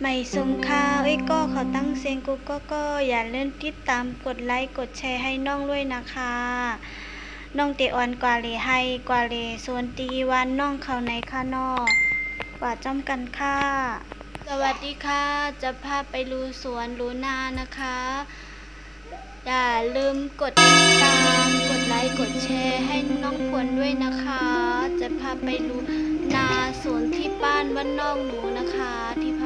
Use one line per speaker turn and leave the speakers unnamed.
ไม่ส่งข่าวก็เขาตั้งเสียงก็อย่าลืมติดตามกดไลค์กดแชร์ให้น้องด้วยนะคะน้องเตออนกว่าเลยให้กว่าเลยส่วนตีวันน้องเขาในค่านอกกว่าจ้อมกันค่ะสวัสดีค่ะจะพาไปดูสวนดูนานะคะอย่าลืมกดติดตามกดไลค์กดแชร์ให้น้องพวนด้วยนะคะจะพาไปดูนาสวนที่บ้านนอกหนูนะคะที่